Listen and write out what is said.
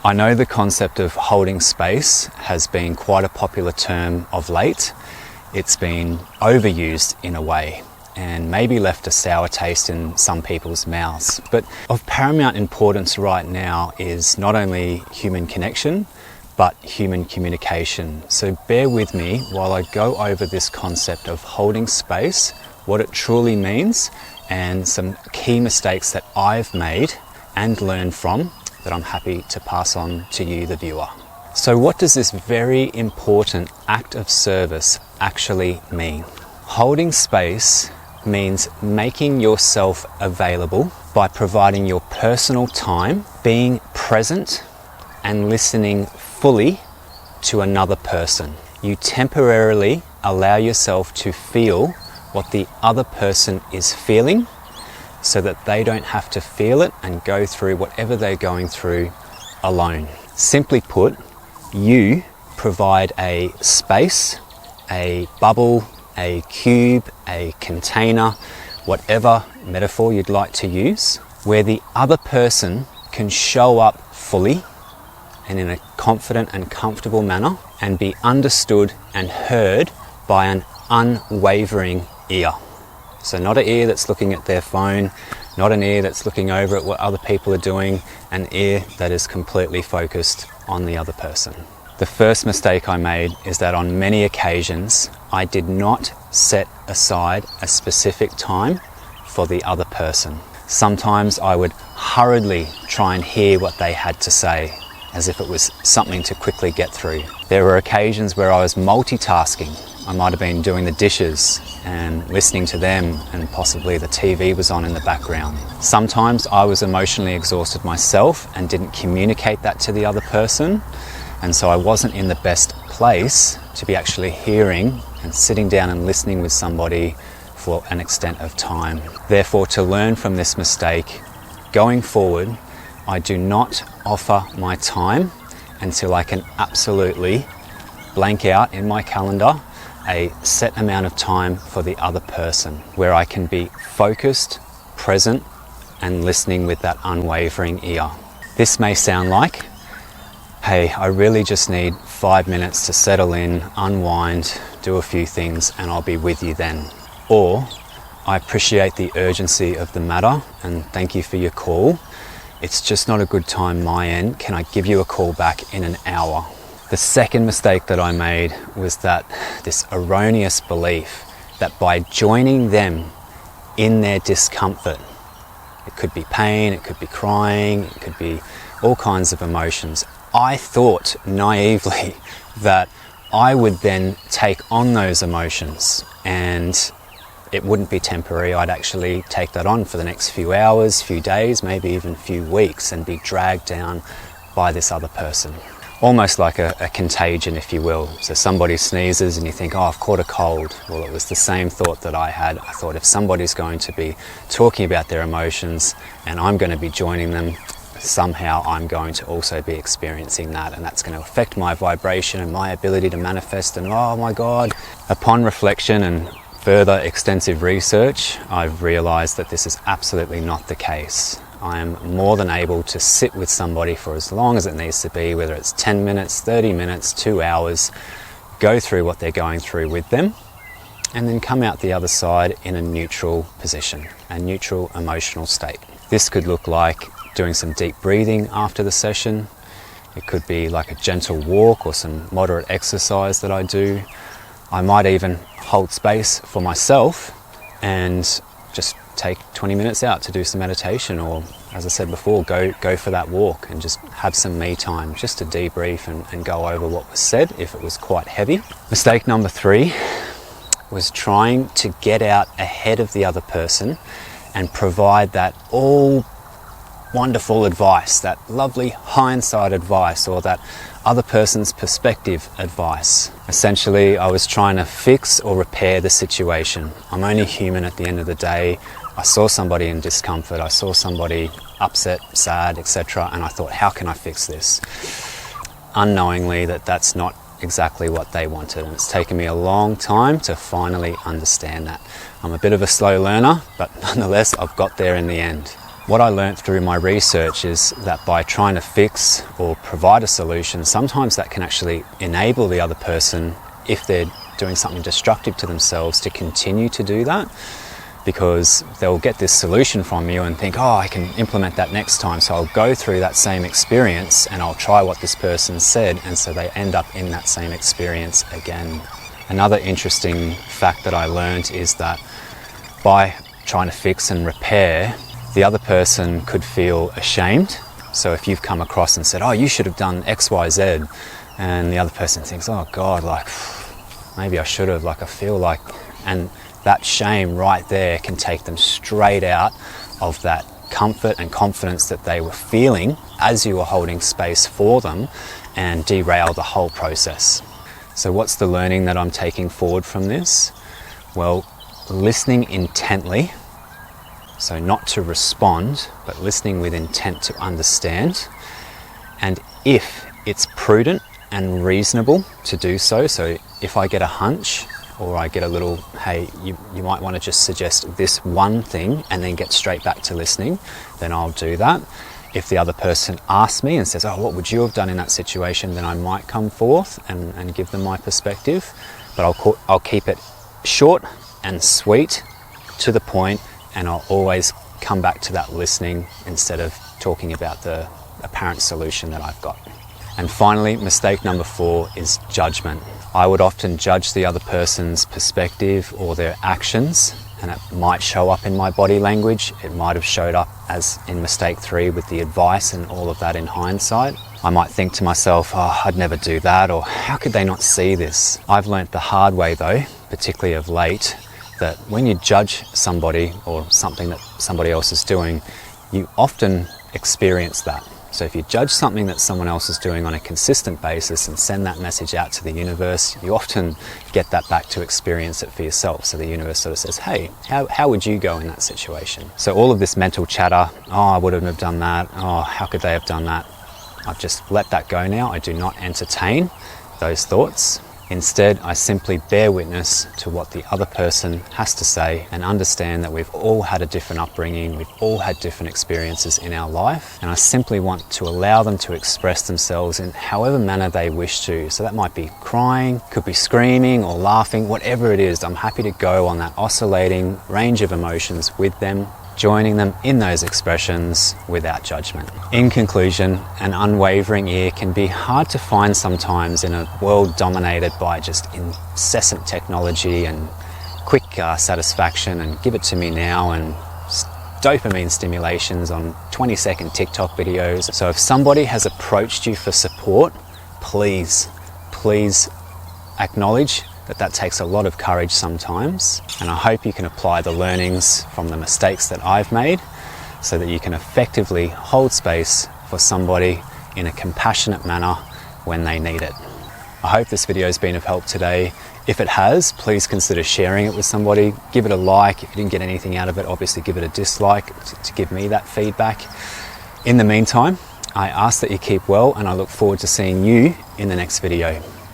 I know the concept of holding space has been quite a popular term of late. It's been overused in a way and maybe left a sour taste in some people's mouths. But of paramount importance right now is not only human connection, but human communication. So bear with me while I go over this concept of holding space, what it truly means, and some key mistakes that I've made and learned from that I'm happy to pass on to you, the viewer. So what does this very important act of service actually mean? Holding space means making yourself available by providing your personal time, being present and listening fully to another person. You temporarily allow yourself to feel what the other person is feeling, so that they don't have to feel it and go through whatever they're going through alone. Simply put, you provide a space, a bubble, a cube, a container, whatever metaphor you'd like to use, where the other person can show up fully and in a confident and comfortable manner and be understood and heard by an unwavering ear. So not an ear that's looking at their phone, not an ear that's looking over at what other people are doing, an ear that is completely focused on the other person. The first mistake I made is that on many occasions, I did not set aside a specific time for the other person. Sometimes I would hurriedly try and hear what they had to say, as if it was something to quickly get through. There were occasions where I was multitasking. I might have been doing the dishes and listening to them, and possibly the TV was on in the background. Sometimes I was emotionally exhausted myself and didn't communicate that to the other person, and so I wasn't in the best place to be actually hearing and sitting down and listening with somebody for an extent of time. Therefore, to learn from this mistake, going forward, I do not offer my time until I can absolutely blank out in my calendar a set amount of time for the other person, where I can be focused, present, and listening with that unwavering ear. This may sound like, hey, I really just need 5 minutes to settle in, unwind, do a few things, and I'll be with you then. Or, I appreciate the urgency of the matter and thank you for your call. It's just not a good time my end. Can I give you a call back in an hour? The second mistake that I made was that this erroneous belief that by joining them in their discomfort, it could be pain, it could be crying, it could be all kinds of emotions. I thought naively that I would then take on those emotions and it wouldn't be temporary. I'd actually take that on for the next few hours, few days, maybe even few weeks, and be dragged down by this other person. Almost like a contagion, if you will. So somebody sneezes and you think, oh, I've caught a cold. Well, it was the same thought that I had. I thought if somebody's going to be talking about their emotions and I'm going to be joining them, somehow I'm going to also be experiencing that, and that's going to affect my vibration and my ability to manifest, and oh my God. Upon reflection and further extensive research, I've realized that this is absolutely not the case. I am more than able to sit with somebody for as long as it needs to be, whether it's 10 minutes, 30 minutes, 2 hours, go through what they're going through with them, and then come out the other side in a neutral position, a neutral emotional state. This could look like doing some deep breathing after the session. It could be like a gentle walk or some moderate exercise that I do. I might even hold space for myself and just take 20 minutes out to do some meditation, or as I said before, go for that walk and just have some me time, just to debrief and go over what was said if it was quite heavy. Mistake number 3 was trying to get out ahead of the other person and provide that all wonderful advice, that lovely hindsight advice, or that other person's perspective advice. Essentially, I was trying to fix or repair the situation. I'm only human at the end of the day. I saw somebody in discomfort, I saw somebody upset, sad, etc., and I thought, how can I fix this? Unknowingly that's not exactly what they wanted, and it's taken me a long time to finally understand that. I'm a bit of a slow learner, but nonetheless, I've got there in the end. What I learnt through my research is that by trying to fix or provide a solution, sometimes that can actually enable the other person, if they're doing something destructive to themselves, to continue to do that, because they'll get this solution from you and think, oh, I can implement that next time, so I'll go through that same experience and I'll try what this person said, and so they end up in that same experience again. Another interesting fact that I learned is that by trying to fix and repair, the other person could feel ashamed. So if you've come across and said, oh, you should have done X, Y, Z, and the other person thinks, oh God, like maybe I should have, like I feel like, and that shame right there can take them straight out of that comfort and confidence that they were feeling as you were holding space for them, and derail the whole process. So what's the learning that I'm taking forward from this? Well, listening intently, so not to respond, but listening with intent to understand. And if it's prudent and reasonable to do so, so if I get a hunch or I get a little, hey, you might want to just suggest this one thing and then get straight back to listening, then I'll do that. If the other person asks me and says, oh, what would you have done in that situation, then I might come forth and give them my perspective. But I'll keep it short and sweet, to the point, and I'll always come back to that listening instead of talking about the apparent solution that I've got. And finally, mistake number 4 is judgment. I would often judge the other person's perspective or their actions, and it might show up in my body language. It might have showed up as in mistake 3 with the advice and all of that in hindsight. I might think to myself, oh, I'd never do that, or how could they not see this? I've learnt the hard way though, particularly of late, that when you judge somebody or something that somebody else is doing, you often experience that. So if you judge something that someone else is doing on a consistent basis and send that message out to the universe, you often get that back to experience it for yourself. So the universe sort of says, hey, how would you go in that situation? So all of this mental chatter, oh, I wouldn't have done that, oh, how could they have done that? I've just let that go now. I do not entertain those thoughts. Instead, I simply bear witness to what the other person has to say and understand that we've all had a different upbringing, we've all had different experiences in our life, and I simply want to allow them to express themselves in however manner they wish to. So that might be crying, could be screaming or laughing, whatever it is. I'm happy to go on that oscillating range of emotions with them, joining them in those expressions without judgment. In conclusion, an unwavering ear can be hard to find sometimes in a world dominated by just incessant technology and quick satisfaction and give it to me now, and dopamine stimulations on 20-second TikTok videos. So if somebody has approached you for support, please acknowledge that takes a lot of courage sometimes, and I hope you can apply the learnings from the mistakes that I've made so that you can effectively hold space for somebody in a compassionate manner when they need it. I hope this video has been of help today. If it has, please consider sharing it with somebody. Give it a like. If you didn't get anything out of it, obviously give it a dislike to give me that feedback. In the meantime, I ask that you keep well, and I look forward to seeing you in the next video.